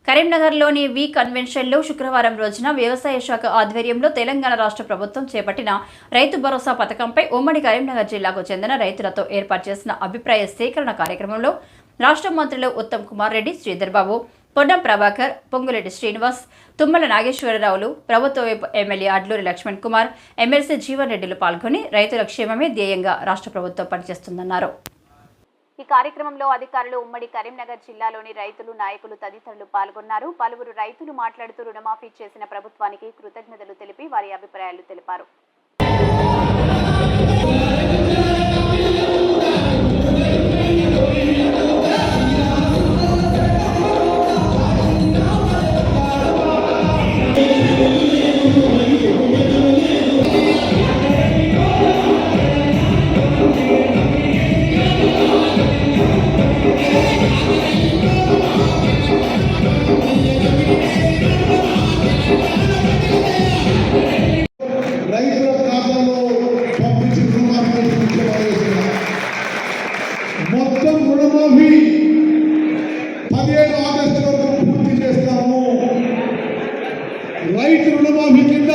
కరీంనగర్లోని వి కన్వెన్షన్లో శుక్రవారం రోజున వ్యవసాయ శాఖ ఆధ్వర్యంలో తెలంగాణ రాష్ట్ర ప్రభుత్వం చేపట్టిన రైతు భరోసా పథకంపై ఉమ్మడి కరీంనగర్ జిల్లాకు చెందిన రైతులతో ఏర్పాటు చేసిన అభిప్రాయ సేకరణ కార్యక్రమంలో రాష్ట్ర మంత్రులు ఉత్తమ్ కుమార్ రెడ్డి, శ్రీధర్ బాబు, పొన్నం ప్రభాకర్, పొంగులేటి శ్రీనివాస్, తుమ్మల నాగేశ్వరరావులు, ప్రభుత్వ ఎమ్మెల్యే అడ్లూరి లక్ష్మణ్ కుమార్, ఎమ్మెల్సీ జీవన్ రెడ్డిలు పాల్గొని రైతుల క్షేమమే ధ్యేయంగా రాష్ట్ర ప్రభుత్వం పనిచేస్తుందన్నారు. ఈ కార్యక్రమంలో అధికారులు, ఉమ్మడి కరీంనగర్ జిల్లాలోని రైతులు, నాయకులు తదితరులు పాల్గొన్నారు. పలువురు రైతులు మాట్లాడుతూ రుణమాఫీ చేసిన ప్రభుత్వానికి కృతజ్ఞతలు తెలిపి వారి అభిప్రాయాలు తెలిపారు. మొత్తం రుణమాఫీ 17 ఆగస్టు వరకు పూర్తి చేస్తాము. రైతు రుణమాఫీ కింద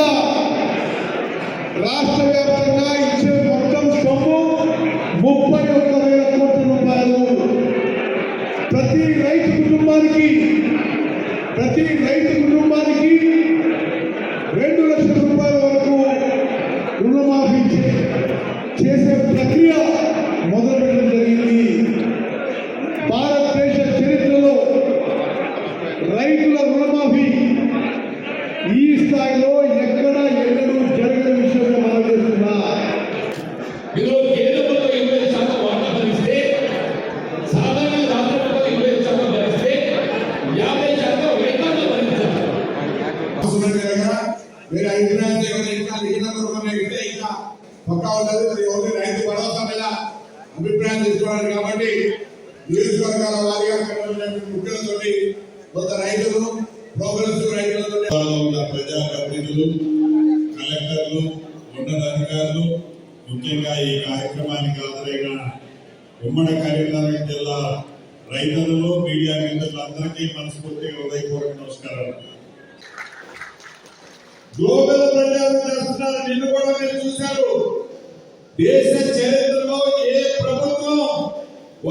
రాష్ట్ర వ్యాప్తంగా ఇచ్చే మొత్తం సొమ్ము 31,000 కోట్ల రూపాయలు. ప్రతి రైతు కుటుంబానికి 2 లక్షల రూపాయల వరకు రుణమాఫీ చేసే ప్రక్రియ మొదలుపెట్టడం జరిగింది. భారతదేశ చరిత్రలో రైతుల రుణమాఫీ ఈ స్థాయిలో ఎక్కడ ఎన్నడూ జరగని విషయంగా మనం చేస్తున్నా. ఈరోజు కేంద్రంలో 20% వాటా భరిస్తే, సాధారణ రాష్ట్రంలో 20% భరిస్తే 50% రైతాంగం భరించాలి. మీరు అభిప్రాయం ఇంకా లిఖిత రూపంలో ఇస్తే ఇంకా పక్కా ఉంటుంది. ఓన్లీ రైతు భరోసా మీద అభిప్రాయం తీసుకోవాలి కాబట్టి నియోజకవర్గాల వారిగా ముఖ్యులతో కొంత రైతులు, ప్రోగ్రెసివ్ రైతులతో ఉన్న ప్రజాప్రతినిధులు, కలెక్టర్లు, ఉన్నతాధికారులు, ముఖ్యంగా ఈ కార్యక్రమానికి హాజరైన ఉమ్మడి కరీంనగర్ జిల్లా రైతులు, మీడియా మిత్రులందరికీ మనస్ఫూర్తిగా హృదయపూర్వక నమస్కారాలు. గ్లోబల్ ప్రచారం చేస్తున్నారు. నిన్ను కూడా మీరు చూశారు. దేశ చరిత్రలో ఏ ప్రభుత్వం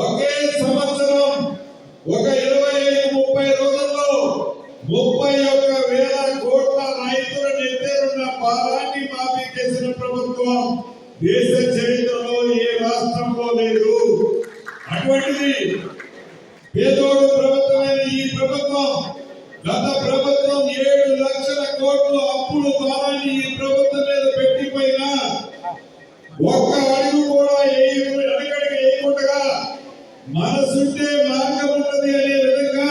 ఒకే సంవత్సరం ఒక 25-30 రోజుల్లో 31,000 కోట్ల రైతుల నెత్తేరున్న భారాన్ని మాఫీ చేసిన ప్రభుత్వం దేశ చరిత్రలో ఏ రాష్ట్రంలో లేదు. అటువంటిది పేదోడు ప్రభుత్వమైన ఈ ప్రభుత్వం, గత ప్రభుత్వం 7 లక్షల కోట్ల అప్పుల భారాన్ని ఈ ప్రభుత్వం మీద పెట్టిపోయినా ఒక్క అడుగు కూడా అడిగడిగా వేయకుండా మనసుంటే మార్గం ఉన్నది అనే విధంగా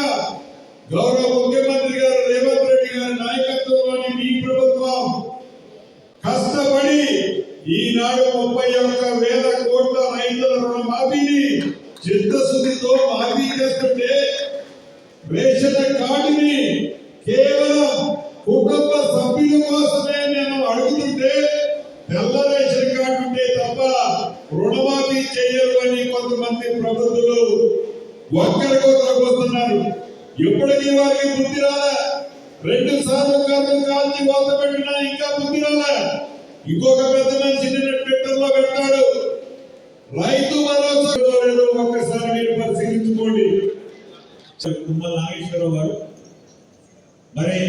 గౌరవ ముఖ్యమంత్రి గారు రేవంత్ రెడ్డి గారి నాయకత్వంలోని మీ ప్రభుత్వం కష్టపడి ఈనాడు 31,000 కోట్ల రైతుల రుణమాఫీని చిత్తశుద్ధితో మాఫీ చేస్తుంటే, రేషన్ కార్డుని కేవలం కుటుంబ సభ్యుల కోసమే నేను అడుగుతుంటే, తెల్ల రేషన్ కార్డు ఉంటే తప్ప రుణమాఫీ చేయరు అని కొంతమంది ప్రబుద్ధులు ఒక్కరికొకరు వస్తున్నారు. ఎప్పటికీ వారికి బుద్ధి రాలే. 2 సార్లు కర్మ కాల్చి వాత పెట్టినా ఇంకా బుద్ధి రాలే. ఇంకొక పెద్ద మనిషి ట్విట్టర్లో పెడతాడు, రైతు భరోసా లేదో ఒక్కసారి మీరు పరిశీలించుకోండి. తుమ్మల నాగేశ్వరరావు గారు, మరి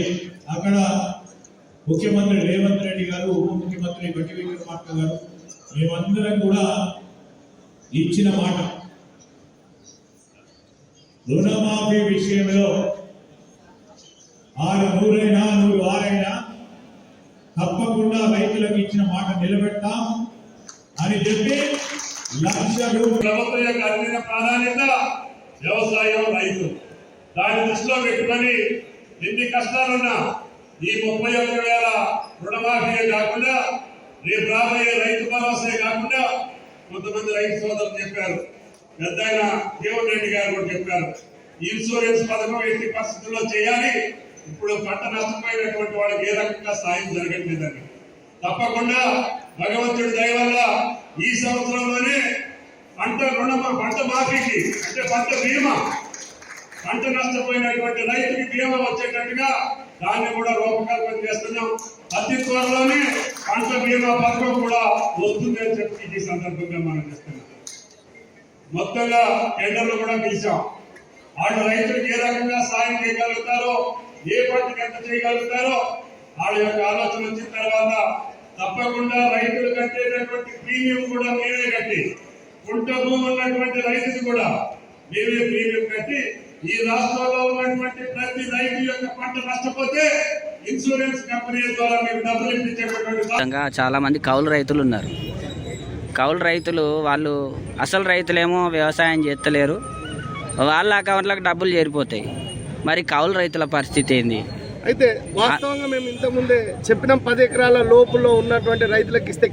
అక్కడ ముఖ్యమంత్రి రేవంత్ రెడ్డి గారు, ఉప ముఖ్యమంత్రి బట్టి విక్రమార్క గారు, మేమందరం కూడా ఇచ్చిన మాట రుణమాఫీ విషయంలో 100 106 తప్పకుండా రైతులకు ఇచ్చిన మాట నిలబెడతాం అని చెప్పి 1,00,000 ప్రభుత్వం యొక్క అధిక ప్రాధాన్యత వ్యవసాయం, రైతు. దాన్ని దృష్టిలో పెట్టుకొని ఎన్ని కష్టాలున్నా ఈ 31,000 రుణమాఫీ కాకుండా రేపు రాబోయే రైతు భరోసా కాకుండా కొంతమంది రైతు సోదరులు చెప్పారు, పెద్ద జీవన్ రెడ్డి గారు కూడా చెప్పారు, ఇన్సూరెన్స్ పథకం ఎట్టి పరిస్థితుల్లో చేయాలి. ఇప్పుడు పంట నష్టపోయినటువంటి వాళ్ళకి ఏ రకంగా సాయం జరగట్లేదని తప్పకుండా భగవంతుడి దయ వల్ల ఈ సంవత్సరంలోనే పంట మాఫీకి అంటే పంట బీమా పంట నష్టపోయినటువంటి రైతుకి బీమా వచ్చేటట్టుగా దాన్ని కూడా రూపకల్పన చేస్తున్నాం. అతి త్వరలోనే పంట బీమా పథకం కూడా వస్తుంది అని చెప్పి ఈ సందర్భంగా మనం చేస్తున్నాం. మొత్తంగా టెండర్లు కూడా పిలిచాం. వాళ్ళు రైతులకు ఏ రకంగా సాయం చేయగలుగుతారో, ఏ పంటకు ఎంత చేయగలుగుతారో వాళ్ళ యొక్క ఆలోచన వచ్చిన తర్వాత తప్పకుండా రైతులు కట్టేటటువంటి ప్రీమియం కూడా మేమే కట్టి, కుంట భూమి ఉన్నటువంటి రైతులు కూడా మేమే ప్రీమియం కట్టి, ఈ రాష్ట్రంలో ఉన్నటువంటి ప్రతి రైతు యొక్క పంట నష్టపోతే ఇన్సూరెన్స్ కంపెనీల ద్వారా మీకు డబ్బులు ఇప్పించేటటువంటి చాలా మంది కౌలు రైతులు ఉన్నారు. కౌలు రైతులు వాళ్ళు అసలు రైతులేమో వ్యవసాయం చేస్తలేరు, వాళ్ళ అకౌంట్లకు డబ్బులు చేరిపోతాయి. మరి కౌలు రైతుల పరిస్థితి ఏంది? అయితే వాస్తవంగా మేము ఇంతకుముందే చెప్పినాం 10 ఎకరాల లోపులో ఉన్నటువంటి రైతులకు ఇస్తే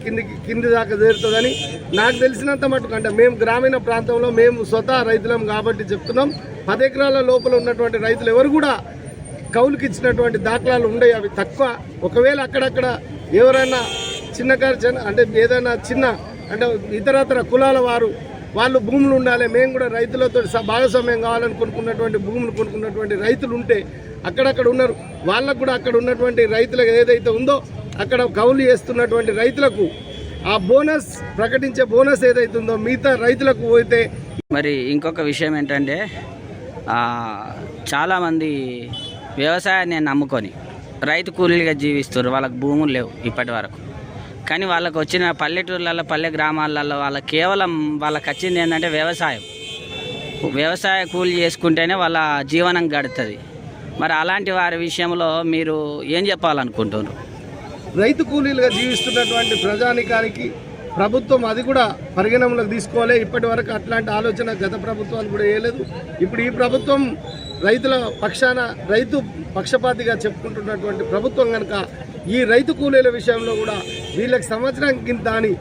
కింది దాకా చేరుతుందని. నాకు తెలిసినంత మటుకు అంటే మేము గ్రామీణ ప్రాంతంలో మేము స్వతహా రైతులం కాబట్టి చెప్తున్నాం, 10 ఎకరాల లోపల ఉన్నటువంటి రైతులు ఎవరు కూడా కౌలుకి ఇచ్చినటువంటి దాఖలాలు ఉండవు, అవి తక్కువ. ఒకవేళ అక్కడక్కడ ఎవరైనా చిన్నకారు అంటే ఏదైనా చిన్న అంటే ఇతరతర కులాల వాళ్ళు భూములు ఉండాలి, మేము కూడా రైతులతో భాగస్వామ్యం కావాలని కొనుక్కున్నటువంటి భూములు కొనుక్కున్నటువంటి రైతులు ఉంటే అక్కడక్కడ ఉన్నారు. వాళ్ళకు కూడా అక్కడ ఉన్నటువంటి రైతులకు ఏదైతే ఉందో అక్కడ కౌలు చేస్తున్నటువంటి రైతులకు ఆ బోనస్ ప్రకటించే బోనస్ ఏదైతే ఉందో మిగతా రైతులకు పోతే. మరి ఇంకొక విషయం ఏంటంటే చాలామంది వ్యవసాయాన్ని నమ్ముకొని రైతు కూలీలుగా జీవిస్తారు. వాళ్ళకి భూములు లేవు ఇప్పటి వరకు. కానీ వాళ్ళకు వచ్చిన పల్లెటూర్లలో, పల్లె గ్రామాలలో కేవలం వాళ్ళకి వచ్చింది ఏంటంటే వ్యవసాయ కూలీ చేసుకుంటేనే వాళ్ళ జీవనం గడుతుంది. మరి అలాంటి వారి విషయంలో మీరు ఏం చెప్పాలనుకుంటున్నారు? రైతు కూలీలుగా జీవిస్తున్నటువంటి ప్రజానికానికి ప్రభుత్వం అది కూడా పరిగణనలోకి తీసుకోవాలి. ఇప్పటి వరకు అట్లాంటి ఆలోచన గత ప్రభుత్వాలు కూడా వేయలేదు. ఇప్పుడు ఈ ప్రభుత్వం రైతుల పక్షాన రైతు పక్షపాతిగా చెప్పుకుంటున్నటువంటి ప్రభుత్వం కనుక ఈ రైతు కూలీల విషయంలో కూడా వీళ్ళకి సంవత్సరానికి ఇంత అని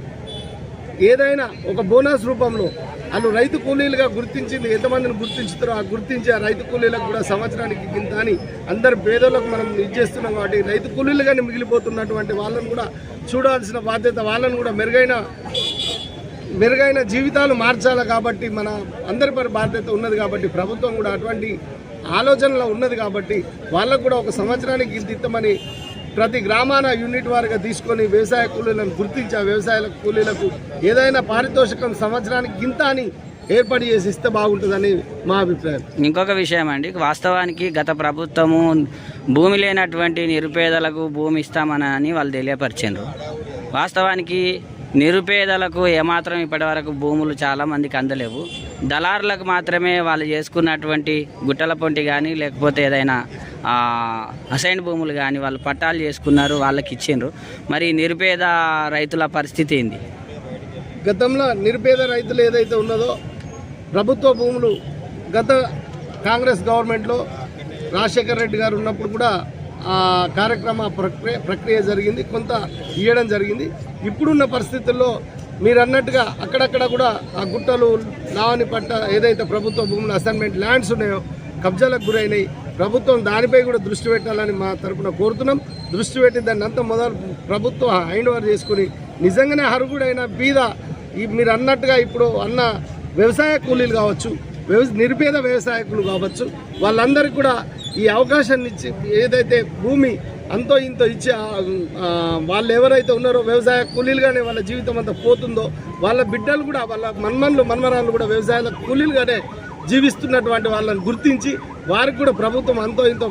ఏదైనా ఒక బోనస్ రూపంలో వాళ్ళు రైతు కూలీలుగా గుర్తించింది ఎంతమందిని గుర్తించుతారో ఆ గుర్తించి ఆ రైతు కూలీలకు కూడా సంవత్సరానికి ఇంత అని అందరు పేదలకు మనం ఇచ్చేస్తున్నాం. కాబట్టి రైతు కూలీలుగానే మిగిలిపోతున్నటువంటి వాళ్ళను కూడా చూడాల్సిన బాధ్యత, వాళ్ళను కూడా మెరుగైన జీవితాలు మార్చాలి. కాబట్టి మన అందరి పరి బాధ్యత ఉన్నది. కాబట్టి ప్రభుత్వం కూడా అటువంటి ఆలోచనలో ఉన్నది. కాబట్టి వాళ్ళకు కూడా ఒక సంవత్సరానికి ఇంత ఇస్తామని ప్రతి గ్రామాన యూనిట్ వారిగా తీసుకొని వ్యవసాయ కూలీలను గుర్తించి ఆ వ్యవసాయ కూలీలకు ఏదైనా పారితోషికం సంవత్సరానికి ఇంత అని ఏర్పాటు చేసి ఇస్తే బాగుంటుందని మా అభిప్రాయం. ఇంకొక విషయం అండి, వాస్తవానికి గత ప్రభుత్వము భూమి లేనటువంటి నిరుపేదలకు భూమి ఇస్తామని వాళ్ళు తెలియపరిచారు. వాస్తవానికి నిరుపేదలకు ఏమాత్రం ఇప్పటి వరకు భూములు చాలామందికి అందలేవు. దళారులకు మాత్రమే వాళ్ళు చేసుకున్నటువంటి గుట్టల పొంటి కానీ లేకపోతే ఏదైనా అసైన్ భూములు కానీ వాళ్ళు పట్టాలు చేసుకున్నారు, వాళ్ళకి ఇచ్చిండ్రు. మరి నిరుపేద రైతుల పరిస్థితి ఏంది? గతంలో నిరుపేద రైతులు ఏదైతే ఉన్నదో ప్రభుత్వ భూములు గత కాంగ్రెస్ గవర్నమెంట్లో రాజశేఖర రెడ్డి గారు ఉన్నప్పుడు కూడా ఆ కార్యక్రమ ప్రక్రియ జరిగింది, కొంత ఇవ్వడం జరిగింది. ఇప్పుడున్న పరిస్థితుల్లో మీరు అన్నట్టుగా అక్కడక్కడ కూడా ఆ గుట్టలు లావని పట్ట ఏదైతే ప్రభుత్వ భూములు అసైన్మెంట్ ల్యాండ్స్ ఉన్నాయో కబ్జాలకు గురైనాయి. ప్రభుత్వం దానిపై కూడా దృష్టి పెట్టాలని మా తరఫున కోరుతున్నాం. దృష్టి పెట్టి దాన్ని అంతా మొదలు ప్రభుత్వం హ్యాండ్ ఓవర్ చేసుకుని నిజంగానే అర్హుడైన బీద మీరు అన్నట్టుగా ఇప్పుడు అన్న వ్యవసాయ కూలీలు కావచ్చు, నిరుపేద వ్యవసాయకులు కావచ్చు, వాళ్ళందరికీ కూడా ఈ అవకాశాన్ని ఇచ్చి ఏదైతే భూమి అంతో ఇంతో ఇచ్చి వాళ్ళు ఎవరైతే ఉన్నారో వ్యవసాయ కూలీలుగానే వాళ్ళ జీవితం అంతా పోతుందో వాళ్ళ బిడ్డలు కూడా వాళ్ళ మన్మరాళ్ళు కూడా వ్యవసాయ కూలీలుగానే జీవిస్తున్నటువంటి వాళ్ళని గుర్తించి వారికి కూడా ప్రభుత్వం అంతో ఇంతో